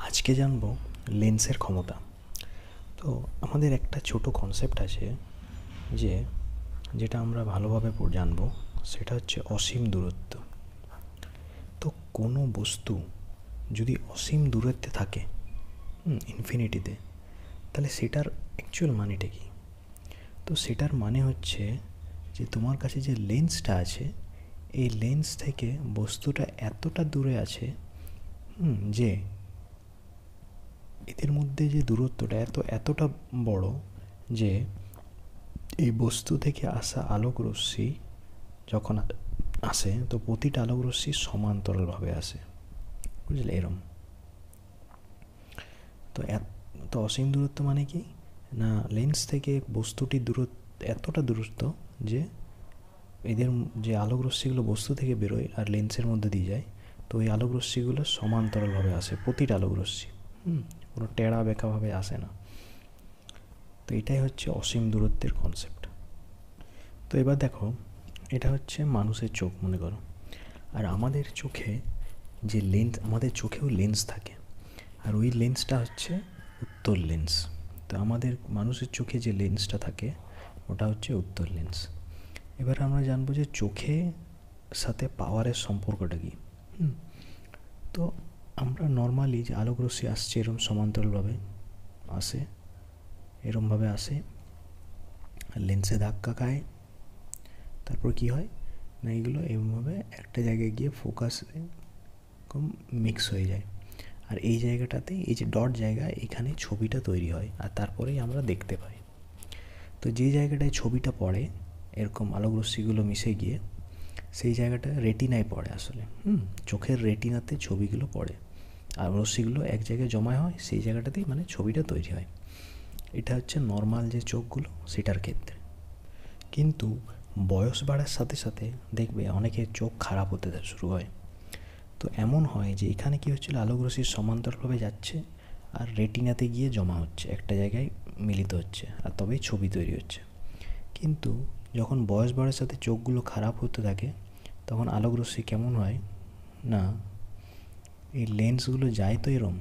আজকে জানবো লেন্সের ক্ষমতা। তো আমাদের একটা ছোট কনসেপ্ট আছে যে যেটা আমরা ভালোভাবে জানবো, সেটা হচ্ছে অসীম দূরত্ব। তো কোনো বস্তু যদি অসীম দূরত্বে থাকে, ইনফিনিটিতে, তাহলে সেটার অ্যাকচুয়াল মানেটা কি? তো সেটার মানে হচ্ছে যে তোমার কাছে যে লেন্সটা আছে, এই লেন্স থেকে বস্তুটা এতটা দূরে আছে যে এদের মধ্যে যে দূরত্বটা এতটা বড় যে এই বস্তু থেকে আসা আলোক রশ্মি যখন আসে, তো প্রতিটা আলোক রশ্মি সমান্তরালভাবে আসে, বুঝলে? এরম তো তো অসীম দূরত্ব মানে কি না, লেন্স থেকে বস্তুটির দূরত্ব এতটা দূরত্ব যে এদের যে আলোক রশ্মিগুলো বস্তু থেকে বেরোয় আর লেন্সের মধ্যে দিয়ে যায়, তো ওই আলোক রশ্মিগুলো সমান্তরালভাবে আসে, প্রতিটা আলোক রশ্মি কোনো টেরা বেঁকাভাবে আসে না। তো এটাই হচ্ছে অসীম দূরত্বের কনসেপ্ট। তো এবার দেখো, এটা হচ্ছে মানুষের চোখ মনে করো, আর আমাদের চোখে যে লেন্স, আমাদের চোখেও লেন্স থাকে, আর ওই লেন্সটা হচ্ছে উত্তল লেন্স। তো আমাদের মানুষের চোখে যে লেন্সটা থাকে ওটা হচ্ছে উত্তল লেন্স। এবার আমরা জানবো যে চোখে সাথে পাওয়ারের সম্পর্কটা কী। তো আমরা নর্মালি যে আলোক রশ্মি আসছে এরম সমান্তরালভাবে আসে, এরমভাবে আসে, লেন্সে ধাক্কা খায়, তারপর কি হয় না, এগুলো এরমভাবে একটা জায়গায় গিয়ে ফোকাসে কম মিক্স হয়ে যায়, আর এই জায়গাটাতে এই যে ডট জায়গা, এখানে ছবিটা তৈরি হয় আর তারপরেই আমরা দেখতে পাই। তো যে জায়গাটায় ছবিটা পড়ে এরকম আলোক রশ্মিগুলো মিশে গিয়ে, সেই জায়গাটা রেটিনায় পড়ে আসলে। চোখের রেটিনাতে ছবিগুলো পড়ে আর রশ্মিগুলো এক জায়গায় জমা হয়, সেই জায়গাটাতেই মানে ছবিটা তৈরি হয়। এটা হচ্ছে নর্মাল যে চোখগুলো সেটার ক্ষেত্রে। কিন্তু বয়স বাড়ার সাথে সাথে দেখবে অনেকের চোখ খারাপ হতে শুরু হয়। তো এমন হয় যে এখানে কী হচ্ছিল, আলোক রশ্মি সমান্তরালভাবে যাচ্ছে আর রেটিনাতে গিয়ে জমা হচ্ছে, একটা জায়গায় মিলিত হচ্ছে, আর তবেই ছবি তৈরি হচ্ছে। কিন্তু যখন বয়স বাড়ার সাথে চোখগুলো খারাপ হতে থাকে, তখন আলোক রশ্মি কেমন হয় না, এই লেন্সগুলো যায় তো এরম,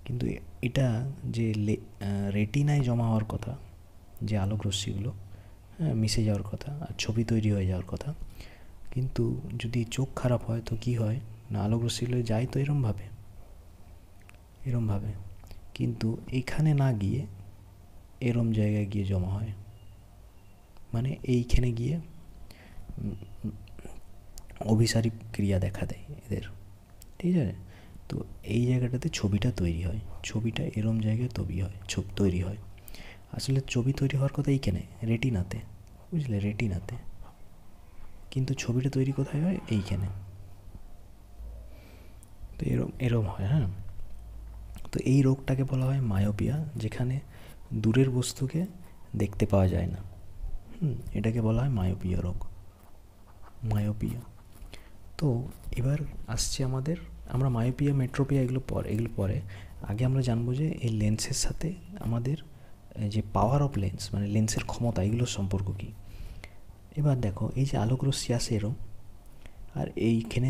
কিন্তু এটা যে রেটিনায় জমা হওয়ার কথা, যে আলোক রশ্মিগুলো মিশে যাওয়ার কথা আর ছবি তৈরি হয়ে যাওয়ার কথা, কিন্তু যদি চোখ খারাপ হয় তো কী হয় না, আলোক রশ্মিগুলো যায় তো এরমভাবে, কিন্তু এখানে না গিয়ে এরম জায়গায় গিয়ে জমা হয়, মানে এইখানে গিয়ে অভিসারী ক্রিয়া দেখা দেয় এদের, ঠিক আছে? তো এই জায়গাটাতে ছবিটা তৈরি হয়, ছবিটা এরম জায়গায় তৈরি হয়। আসলে ছবি তৈরি হওয়ার কথা এইখানে রেটিনাতে, বুঝলে, রেটিনাতে, কিন্তু ছবিটা তৈরি কোথায় হয়, এইখানে। তো এরম হয়, হ্যাঁ। তো এই রোগটাকে বলা হয় মায়োপিয়া, যেখানে দূরের বস্তুকে দেখতে পাওয়া যায় না। এটাকে বলা হয় মায়োপিয়া রোগ, মায়োপিয়া। তো এবার আসছে আমরা মায়োপিয়া, মেট্রোপিয়া এগুলো পরে আগে আমরা জানবো যে এই লেন্সের সাথে আমাদের যে পাওয়ার অফ লেন্স, মানে লেন্সের ক্ষমতা, এগুলোর সম্পর্ক কী। এবার দেখো, এই যে আলোক রশ্মি আসে এরম, আর এইখানে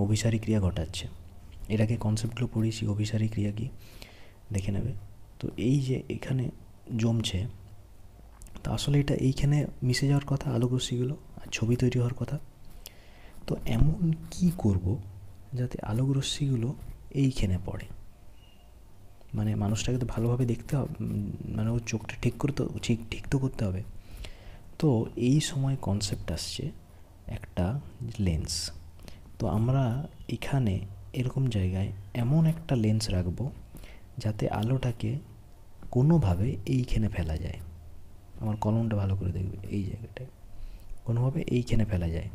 অভিসারী ক্রিয়া ঘটাচ্ছে, এটাকে কনসেপ্টগুলো পড়িয়েছি, অভিসারী ক্রিয়া কি দেখে নেবে। তো এই যে এখানে জমছে, তো আসলে এটা এইখানে মিশে যাওয়ার কথা আলোক রশ্মিগুলো, আর ছবি তৈরি হওয়ার কথা। তো এমন কি করব যাতে আলোক রশ্মিগুলো এইখানে পড়ে, মানে মানুষটাকে তো ভালোভাবে দেখতে হবে, মানে ওর চোখটা ঠিক তো করতে হবে। তো এই সময় কনসেপ্ট আসছে একটা লেন্স। তো আমরা এখানে এরকম জায়গায় এমন একটা লেন্স রাখবো যাতে আলোটাকে কোনোভাবে এইখানে ফেলা যায়। আমার কলমটা ভালো করে দেখবে, এই জায়গাটায় কোনোভাবে এইখানে ফেলা যায়,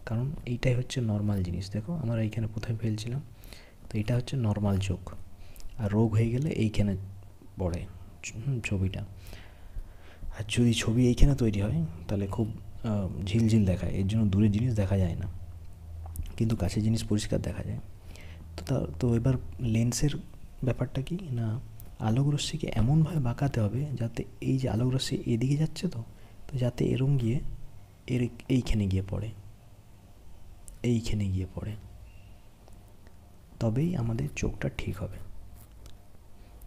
কারণ এইটাই হচ্ছে নর্মাল জিনিস। দেখো আমরা এইখানে প্রথমে ফেলছিলাম, তো এটা হচ্ছে নর্মাল চোখ, আর রোগ হয়ে গেলে এইখানে পড়ে ছবিটা। আর যদি ছবি এইখানে তৈরি হয় তাহলে খুব ঝিলঝিল দেখায়, এর জন্য দূরের জিনিস দেখা যায় না, কিন্তু কাছের জিনিস পরিষ্কার দেখা যায়। তো এবার লেন্সের ব্যাপারটা কি না, আলোক রশ্মিকে এমনভাবে বাঁকাতে হবে যাতে এই যে আলোক রশ্মি এদিকে যাচ্ছে, তো যাতে এরম গিয়ে এইখানে গিয়ে পড়ে, এইখানে গিয়ে পড়ে। তবেই আমাদের চোখটা ঠিক হবে।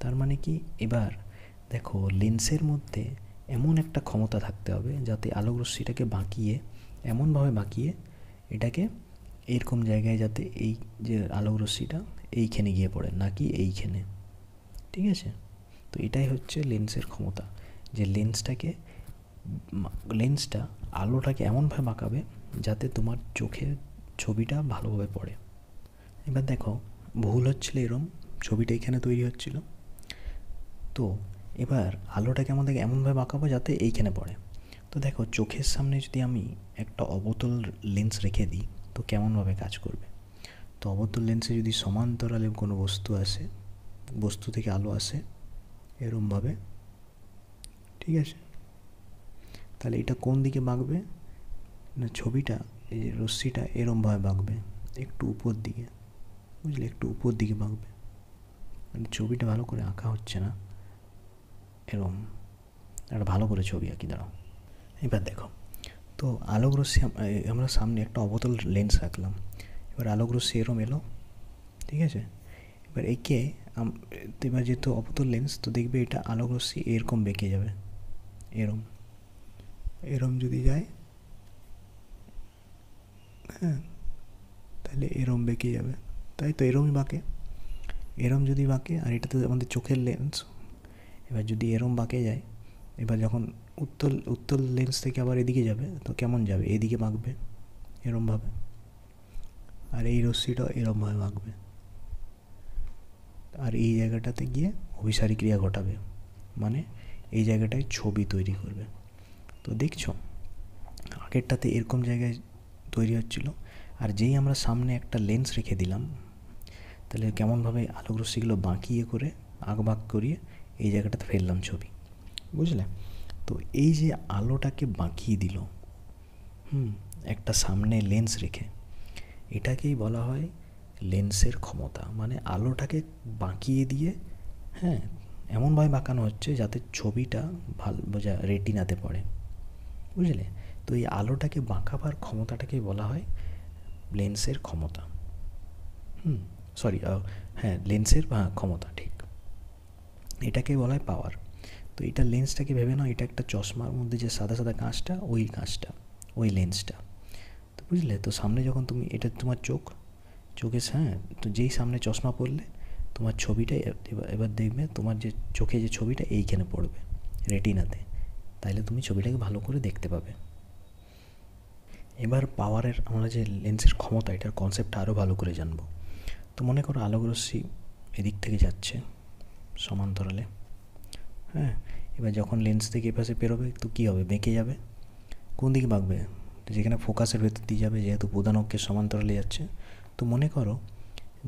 তার মানে কি, এবার দেখো লেন্সের মধ্যে এমন একটা ক্ষমতা থাকতে হবে যাতে আলোকরশ্মিটাকে বাঁকিয়ে, এমনভাবে বাঁকিয়ে এটাকে এরকম জায়গায় যাতে এই যে আলোকরশ্মিটা এইখানে গিয়ে পড়ে, নাকি এইখানে। ঠিক আছে, তো এটাই হচ্ছে লেন্সের ক্ষমতা, যে লেন্সটা আলোটাকে এমনভাবে বাঁকাবে যাতে তোমার চোখের ছবিটা ভালোভাবে পড়ে। এবার দেখো ভুল হচ্ছিল এরম, ছবিটা এখানে তৈরি হচ্ছিল, তো এবার আলোটাকে আমাদের এমনভাবে বাঁকাবো যাতে এইখানে পড়ে। তো দেখো চোখের সামনে যদি আমি একটা অবতল লেন্স রেখে দিই তো কেমনভাবে কাজ করবে। তো অবতল লেন্সে যদি সমান্তরালে কোনো বস্তু আসে, বস্তু থেকে আলো আসে এরমভাবে, ঠিক আছে, তাহলে এটা কোন দিকে বাঁকবে না, ছবিটা এই যে রশ্মিটা এরমভাবে বাঁকবে একটু উপর দিকে, বুঝলে, একটু উপর দিকে বাঁকবে। মানে ছবিটা ভালো করে আঁকা হচ্ছে না, এরম একটা ভালো করে ছবি আঁকি, দাঁড়াও। এবার দেখো, তো আলোক রশ্মি আমরা সামনে একটা অবতল লেন্স রাখলাম, এবার আলোক রশ্মি এরম এলো, ঠিক আছে। এবার একে এবার যেহেতু অবতল লেন্স, তো দেখবে এটা আলোক রশ্মি এরকম বেঁকে যাবে, এরম এরম যদি যায়, হ্যাঁ, তাহলে এরম বেঁকে যাবে, তাই তো, এরমই বাঁকে, এরম যদি বাঁকে, আর এটা তো আমাদের চোখের লেন্স, এবার যদি এরম বাঁকে যায়, এবার যখন উত্তল লেন্স থেকে আবার এদিকে যাবে তো কেমন যাবে, এদিকে বাঁকবে এরমভাবে, আর এই রশ্মিটাও এরমভাবে বাঁকবে, আর এই জায়গাটাতে গিয়ে অভিসারী ক্রিয়া ঘটাবে, মানে এই জায়গাটায় ছবি তৈরি করবে। তো দেখছো আগেরটাতে এরকম জায়গায় তৈরি হচ্ছিল, আর যেই আমরা সামনে একটা লেন্স রেখে দিলাম তাহলে কেমনভাবে আলোক রশ্মিগুলো বাঁকিয়ে করে আঁকবাঁক করিয়ে এই জায়গাটাতে ফেললাম ছবি, বুঝলে। তো এই যে আলোটাকে বাঁকিয়ে দিল একটা সামনে লেন্স রেখে, এটাকেই বলা হয় লেন্সের ক্ষমতা। মানে আলোটাকে বাঁকিয়ে দিয়ে, হ্যাঁ, এমনভাবে বাঁকানো হচ্ছে যাতে ছবিটা ভালো রেটিনাতে পড়ে, বুঝলে। তো এই আলোটাকে বাঁকাবার ক্ষমতাটাকেই বলা হয় লেন্সের ক্ষমতা। হ্যাঁ, লেন্সের ক্ষমতা, ঠিক, এটাকে বলা হয় পাওয়ার। তো এটা লেন্সটাকে ভেবে নাও, এটা একটা চশমার মধ্যে যে সাদা সাদা কাঁচটা, ওই লেন্সটা, তো বুঝলে। তো সামনে যখন তুমি, এটা তোমার চোখে, হ্যাঁ, তো যেই সামনে চশমা পড়লে তোমার ছবিটা এবার দেখবে তোমার যে চোখে যে ছবিটা এইখানে পড়বে রেটিনাতে, তাইলে তুমি ছবিটাকে ভালো করে দেখতে পাবে। এবার পাওয়ারের, আমরা যে লেন্সের ক্ষমতা, এটার কনসেপ্টটা আরও ভালো করে জানবো। তো মনে করো আলোক রশ্মি এদিক থেকে যাচ্ছে সমান্তরালে, হ্যাঁ, এবার যখন লেন্স থেকে এপাশে পেরোবে তো কী হবে, বেঁকে যাবে, কোন দিকে বাঁকবে, যেখানে ফোকাসের ভেতর দিয়ে যাবে, যেহেতু প্রধান অক্ষের সমান্তরালে যাচ্ছে। তো মনে করো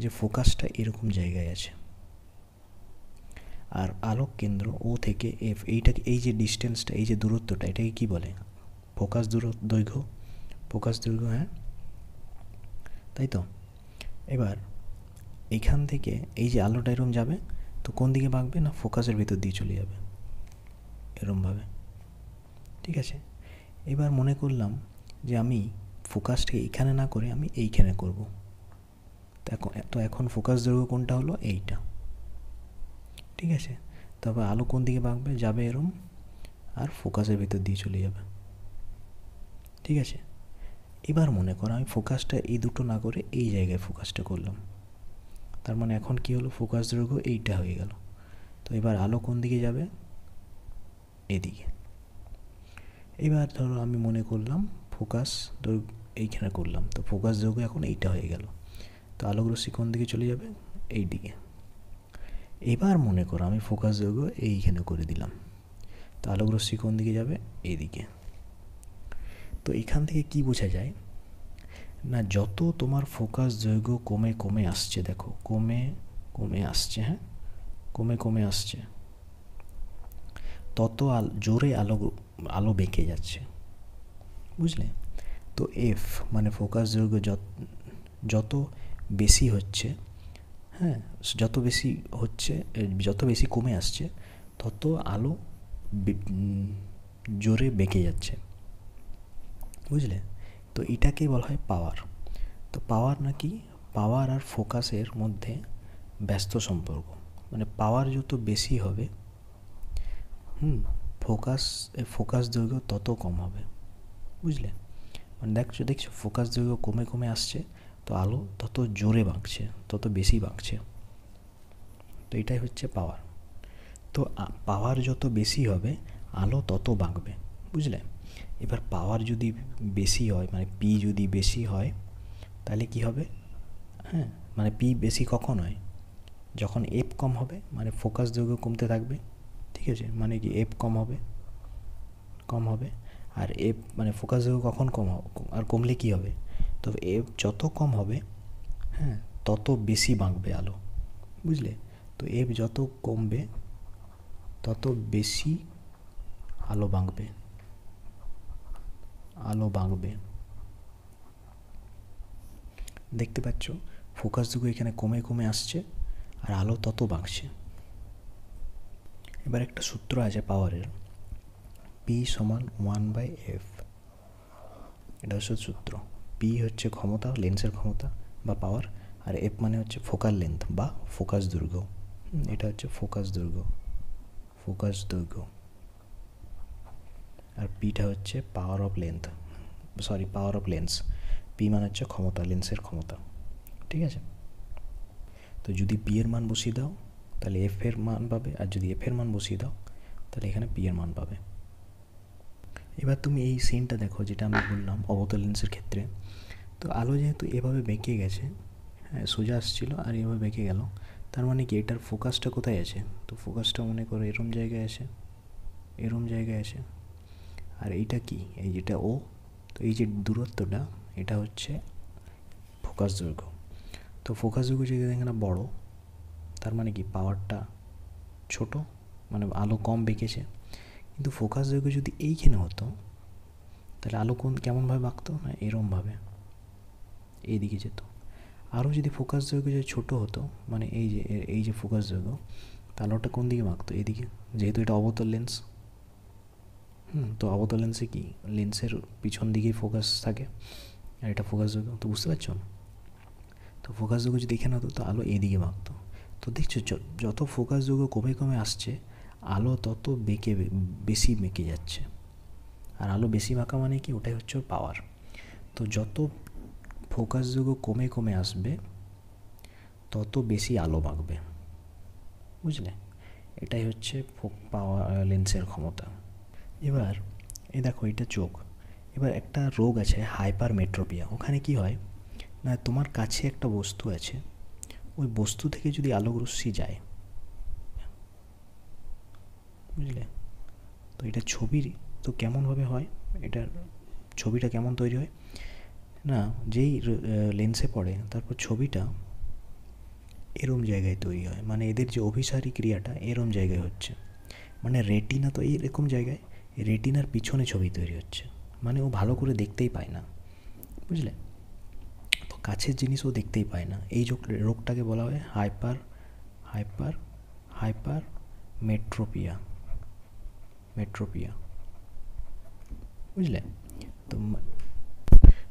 যে ফোকাসটা এরকম জায়গায় আছে, আর আলোক কেন্দ্র ও থেকে এফ, এইটাকে, এই যে ডিস্টেন্সটা, এই যে দূরত্বটা, এটাকে কি বলে, দৈর্ঘ্য, হ্যাঁ, তাই তো। এবার এইখান থেকে এই যে আলোটা এরম যাবে, তো কোন দিকে বাঁকবে না, ফোকাসের ভিতর দিয়ে চলে যাবে এরমভাবে, ঠিক আছে। এবার মনে করলাম যে আমি ফোকাসটাকে এইখানে না করে আমি এইখানে করব, তো এখন ফোকাস দৈর্ঘ্য কোনটা হলো, এইটা, ঠিক আছে। তবে আলো কোন দিকে বাঁকবে, যাবে এরম, আর ফোকাসের ভিতর দিয়ে চলে যাবে, ঠিক আছে। এবার মনে করো আমি ফোকাসটা এই দুটো না করে এই জায়গায় ফোকাসটা করলাম, তার মানে এখন কি হলো, ফোকাস দৈর্ঘ্য এইটা হয়ে গেল। তো এবার আলো কোন দিকে যাবে, এদিকে। এবার ধরো আমি মনে করলাম ফোকাস দৈর্ঘ্য এইখানে করলাম, তো ফোকাস দৈর্ঘ্য এখন এইটা হয়ে গেল, তো আলোক রশ্মি কোন দিকে চলে যাবে, এই দিকে। এবার মনে করো আমি ফোকাস দৈর্ঘ্য এইখানে করে দিলাম, তো আলোক রশ্মি কোন দিকে যাবে, এইদিকে। তো এখান থেকে কি বোঝা যায় না, যত তোমার ফোকাস দৈর্ঘ্য কমে কমে আসছে, দেখো কমে কমে আসছে, হ্যাঁ, কমে আসছে, তত জোরে আলো বেঁকে যাচ্ছে, বুঝলে। তো এফ মানে ফোকাস দৈর্ঘ্য যত বেশি হচ্ছে, হ্যাঁ, যত বেশি কমে আসছে তত আলো জোরে বেঁকে যাচ্ছে, বুঝলে। তো এটাকে বলা হয় পাওয়ার। তো পাওয়ার নাকি, পাওয়ার আর ফোকাসের মধ্যে ব্যস্ত সম্পর্ক, মানে পাওয়ার যত বেশি হবে ফোকাস দৈর্ঘ্য তত কম হবে, বুঝলে? মানে দেখছো ফোকাস দৈর্ঘ্য কমে কমে আসছে, তো আলো তত জোরে বাঁকছে, তত বেশি বাঁকছে। তো এটাই হচ্ছে পাওয়ার। তো পাওয়ার যত বেশি হবে আলো তত বাঁকবে, বুঝলে? এবার পাওয়ার যদি বেশি হয়, মানে পি যদি বেশি হয়, তাহলে কি হবে? হ্যাঁ, মানে পি বেশি কখন হয়? যখন এফ কম হবে, মানে ফোকাস দৈর্ঘ্য কমতে থাকবে, ঠিক আছে? মানে কি এফ কম হবে আর এফ মানে ফোকাস দৈর্ঘ্য কখন কম হবে আর কমলে কি হবে? তো এফ যত কম হবে, হ্যাঁ, তত বেশি বাঁকবে আলো, বুঝলে? তো এফ যত কমবে তত বেশি আলো বাঁকবে। দেখতে পাচ্ছ ফোকাস দৈর্ঘ্য এখানে কমে কমে আসছে আর আলো তত বাঁকছে। এবার একটা সূত্র আছে পাওয়ারের, পি সমান 1/f। এটা হচ্ছে সূত্র। পি হচ্ছে ক্ষমতা, লেন্সের ক্ষমতা বা পাওয়ার, আর এফ মানে হচ্ছে ফোকাল লেন্থ বা ফোকাস দৈর্ঘ্য। এটা হচ্ছে ফোকাস দৈর্ঘ্য। আর পিটা হচ্ছে পাওয়ার অফ লেন্স। পি মানে হচ্ছে ক্ষমতা, লেন্সের ক্ষমতা, ঠিক আছে? তো যদি পি এর মান বসিয়ে দাও তাহলে এফ এর মান পাবে, আর যদি এফ এর মান বসিয়ে দাও তাহলে এখানে পি এর মান পাবে। এবার তুমি এই সিনটা দেখো, যেটা আমি বললাম অবতল লেন্সের ক্ষেত্রে। তো আলো যেহেতু এভাবে বেঁকে গেছে, হ্যাঁ, সোজা আসছিল আর এভাবে বেঁকে গেল, তার মানে কি এটার ফোকাসটা কোথায় আছে? তো ফোকাসটা মনে করো এরম জায়গায় আছে। আর এইটা কি, এই যেটা ও, তো এই যে দূরত্বটা, এটা হচ্ছে ফোকাস দৈর্ঘ্য। তো ফোকাস দৈর্ঘ্য যদি এখানে বড়, তার মানে কি পাওয়ারটা ছোট, মানে আলো কম বেঁকেছে। কিন্তু ফোকাস দৈর্ঘ্য যদি এইখানে হতো তাহলে আলো কেমনভাবে বাঁকতো? না, এরমভাবে এইদিকে যেত। আরও যদি ফোকাস দৈর্ঘ্য যদি ছোটো হতো, মানে এই যে ফোকাস দৈর্ঘ্য, তা আলোটা কোন দিকে বাঁকতো? এদিকে, যেহেতু এটা অবতল লেন্স। তো অবতল লেন্সে কি, লেন্সের পিছন দিকেই ফোকাস থাকে, আর এটা ফোকাস দৈর্ঘ্য। তো বুঝতে পারছো? তো ফোকাস দৈর্ঘ্য যদি এখানে হতো তো আলো এইদিকে বাঁকতো। তো দেখছো যত ফোকাস দৈর্ঘ্য কমে কমে আসছে, আলো তত বেশি বেঁকে যাচ্ছে। আর আলো বেশি বাঁকা মানে কি, ওটাই হচ্ছে ওর পাওয়ার। তো যত ফোকাস দৈর্ঘ্য কমে কমে আসবে তত বেশি আলো বাঁকবে, বুঝলে? এটাই হচ্ছে পাওয়ার লেন্সের ক্ষমতা। এবার এই দেখো, এটা চোখ। এবার একটা রোগ আছে হাইপারমেট্রোপিয়া। ওখানে কি হয় না, তোমার কাছে একটা বস্তু আছে, ওই বস্তু থেকে যদি আলোকরশ্মি যায়, বুঝলে? তো এটা ছবির তো কেমনভাবে হয়, এটার ছবিটা কেমন তৈরি হয় না, যেই লেন্সে পড়ে তারপর ছবিটা এরম জায়গায় তৈরি হয়, মানে এদের যে অভিসারী ক্রিয়াটা এরম জায়গায় হচ্ছে। মানে রেটিনা তো এইরকম জায়গায়, রেটিনার পিছনে ছবি তৈরি হচ্ছে, মানে ও ভালো করে দেখতেই পায় না, বুঝলে? তো কাছের জিনিস ও দেখতেই পায় না। এই রোগটাকে বলা হয় হাইপার মেট্রোপিয়া, বুঝলে? তো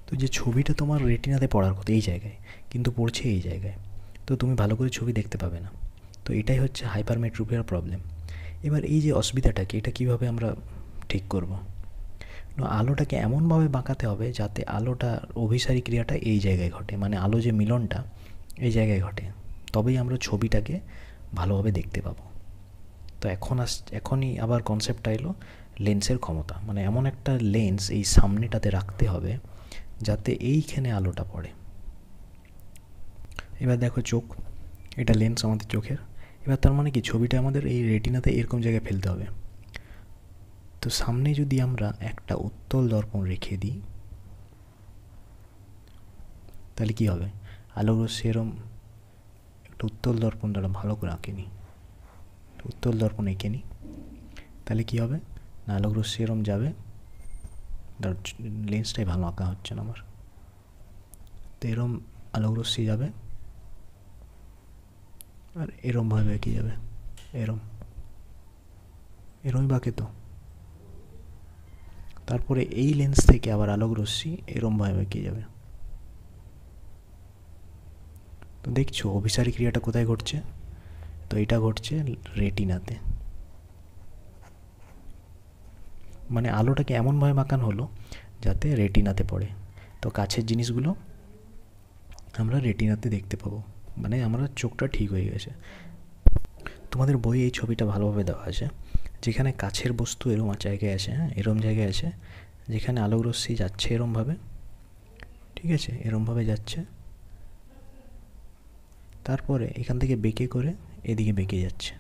তো যে ছবিটা তোমার রেটিনাতে পড়ার কথা এই জায়গায়, কিন্তু পড়ছে এই জায়গায়, তো তুমি ভালো করে ছবি দেখতে পাবে না। তো এটাই হচ্ছে হাইপারমেট্রোপিয়ার প্রবলেম। এবার এই যে অসুবিধাটাকে, এটা কীভাবে আমরা ঠিক করব? আলোটাকে এমনভাবে বাঁকাতে হবে যাতে আলোটার অভিসারী ক্রিয়াটা এই জায়গায় ঘটে, মানে আলো যে মিলনটা এই জায়গায় ঘটে, তবেই আমরা ছবিটাকে ভালোভাবে দেখতে পাবো। তো এখনই আবার কনসেপ্টটা এলো লেন্সের ক্ষমতা, মানে এমন একটা লেন্স এই সামনেটাতে রাখতে হবে যাতে এইখানে আলোটা পড়ে। এবার দেখো চোখ, এটা লেন্স আমাদের চোখের। এবার তার মানে কি, ছবিটা আমাদের এই রেটিনাতে এরকম জায়গায় ফেলতে হবে। তো সামনে যদি আমরা একটা উত্তল দর্পণ রেখে দিই তাহলে কি হবে, আলোকরশ্মি এরম একটা উত্তল দর্পণ দ্বারা ভালো করে আঁকে নিই, উত্তল দর্পণ এঁকে নিই, তাহলে কী হবে না, আলোকরশ্মি এরম যাবে, লেন্সটাই ভালো আঁকা হচ্ছে না আমার। তো এরম আলোকরশ্মি যাবে আর এরমভাবে বেঁকে যাবে, এরমই বাঁকে। তো তারপরে এই লেন্স থেকে আবার আলোকরশ্মি এরমভাবে বেঁকে যাবে, তো দেখছো অভিসারী ক্রিয়াটা কোথায় ঘটছে? তো এটা ঘটছে রেটিনাতে। মানে আলোটাকে এমনভাবে বাঁকানো হলো যাতে রেটিনাতে পড়ে। তো কাছের জিনিসগুলো আমরা রেটিনাতে দেখতে পাবো, মানে আমরা চোখটা ঠিক হয়ে গেছে। তোমাদের বইয়ে এই ছবিটা ভালোভাবে দেওয়া আছে, যেখানে কাছের বস্তু এরম জায়গায় আছে, হ্যাঁ এরম জায়গায় আছে, যেখানে আলোক রশ্মি যাচ্ছে এরমভাবে, ঠিক আছে, এরমভাবে যাচ্ছে, তারপরে এখান থেকে বেঁকে করে এদিকে বেঁকে যাচ্ছে,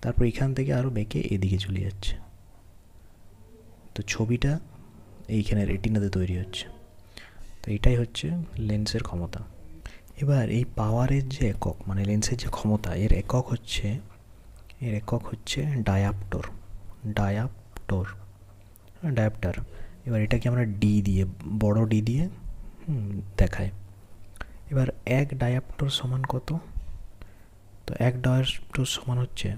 তারপর এখান থেকে আরও বেঁকে এদিকে চলে যাচ্ছে। তো ছবিটা এইখানে রেটিনাতে তৈরি হচ্ছে। তো এটাই হচ্ছে লেন্সের ক্ষমতা। এবার এই পাওয়ারের যে একক, মানে লেন্সের যে ক্ষমতা, এর একক হচ্ছে ডায়াপ্টর। ডায়াপ্টার। এবার এটাকে আমরা ডি দিয়ে, বড় ডি দিয়ে দেখায়। এবার এক ডায়াপ্টর সমান কত? তো এক ডায়াপ্টর সমান হচ্ছে,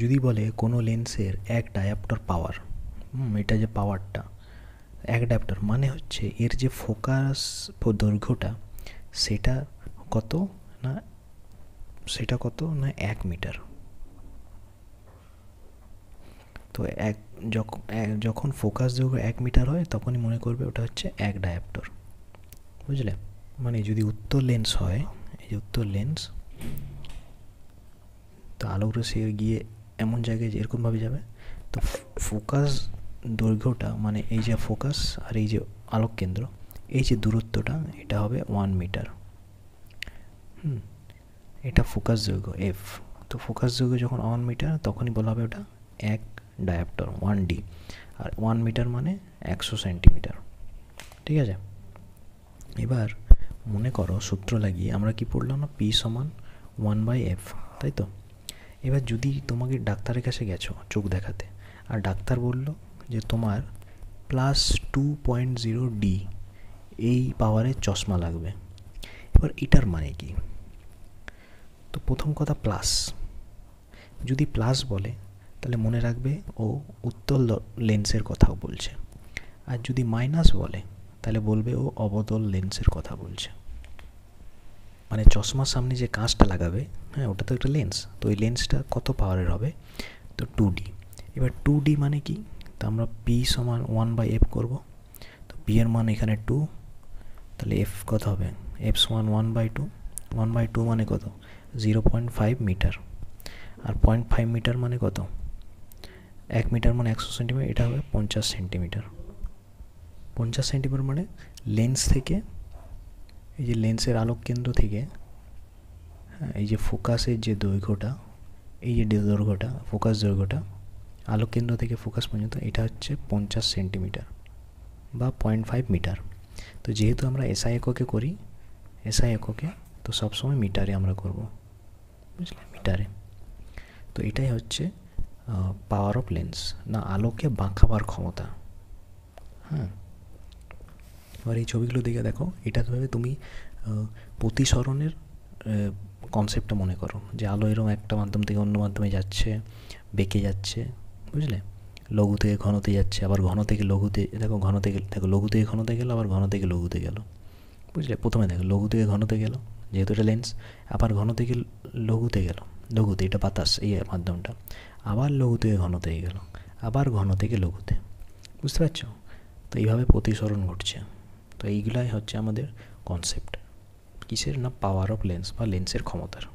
যদি বলে কোনো লেন্সের এক ডায়াপ্টর পাওয়ার, এটা যে পাওয়ারটা এক ডায়াপ্টর, মানে হচ্ছে এর যে ফোকাস দৈর্ঘ্যটা সেটা কত না, 1 মিটার। তো যখন ফোকাস দৈর্ঘ্য 1 মিটার হয় তখনই মনে করবে ওটা হচ্ছে এক ডায়াপ্টর, বুঝলে? মানে যদি উত্তর লেন্স হয়, এই যে উত্তর লেন্স, তো আলোক রশ্মি গিয়ে এমন জায়গায় এরকমভাবে যাবে, তো ফোকাস দৈর্ঘ্যটা, মানে এই যে ফোকাস আর এই যে আলোক কেন্দ্র, এই যে দূরত্বটা, এটা হবে 1 মিটার। এটা ফোকাস দৈর্ঘ্য এফ। তো ফোকাস দৈর্ঘ্য যখন 1 মিটার তখনই বলা হবে ওটা এক ডায়াপ্টর, 1D। আর 1 মিটার মানে 100 সেন্টিমিটার, ঠিক আছে? এবার মনে করো সূত্র লাগিয়ে আমরা কি পড়লাম না, পি সমান 1/f, তাই তো? এবার যদি তোমাকে ডাক্তারের কাছে গেছো চোখ দেখাতে, আর ডাক্তার বলল যে তোমার +2.0D এই পাওয়ারের চশমা লাগবে। এবার এটার মানে কি? তো প্রথম কথা প্লাস, যদি প্লাস বলে তাহলে মনে রাখবে ও উত্তল লেন্সের কথাও বলছে, আর যদি মাইনাস বলে তাহলে বলবে ও অবতল লেন্সের কথা বলছে। মানে চশমার সামনে যে কাঁচটা লাগাবে, হ্যাঁ ওটা তো একটা লেন্স, তো ওই লেন্সটা কত পাওয়ারের হবে? তো 2D। এবার 2D মানে কি? তো আমরা পি সমান 1/f করবো। তো পি এর মান এখানে 2, তাহলে এফ কত হবে? এফ সমান 1/2। 1/2 মানে কত? 0.5 মিটার। আর 0.5 মিটার মানে কত? 1 মিটার মানে 100 সেন্টিমিটার, এটা হবে 50 সেন্টিমিটার। 50 সেন্টিমিটার মানে লেন্স থেকে, এই যে লেন্সের আলোক কেন্দ্র থেকে, হ্যাঁ এই যে ফোকাসের যে দৈর্ঘ্যটা, এই যে দৈর্ঘ্যটা, ফোকাস দৈর্ঘ্যটা আলোক কেন্দ্র থেকে ফোকাস পর্যন্ত, এটা হচ্ছে 50 সেন্টিমিটার বা 0.5 মিটার। তো যেহেতু আমরা এসআই এককে করি, এসআই এককে, তো সবসময় মিটারে আমরা করব, বুঝলে, মিটারে। তো এটাই হচ্ছে পাওয়ার অফ লেন্স, না আলোকে বাঁকাবার ক্ষমতা। হ্যাঁ, এবার এই ছবিগুলো দেখে দেখো, এটা ভেবে তুমি প্রতিসরণের কনসেপ্টটা মনে করো, যে আলো এরকম একটা মাধ্যম থেকে অন্য মাধ্যমে যাচ্ছে, বেঁকে যাচ্ছে, বুঝলে, লঘু থেকে ঘনতে যাচ্ছে, আবার ঘন থেকে লঘুতে, দেখো ঘন থেকে, দেখো লঘু থেকে ঘনতে গেল, আবার ঘন থেকে লঘুতে গেল, বুঝলে? প্রথমে দেখো লঘু থেকে ঘনতে গেল, যেহেতু এটা লেন্স, আবার ঘন থেকে লঘুতে গেল, লঘুতে, এটা বাতাস এই মাধ্যমটা, আবার লঘু থেকে ঘনতে গেল, আবার ঘন থেকে লঘুতে, বুঝতে পারছো? তো এইভাবে প্রতিসরণ ঘটছে। তো এইগুলাই হচ্ছে আমাদের কনসেপ্ট, কিসের না, পাওয়ার অফ লেন্স বা লেন্সের ক্ষমতার।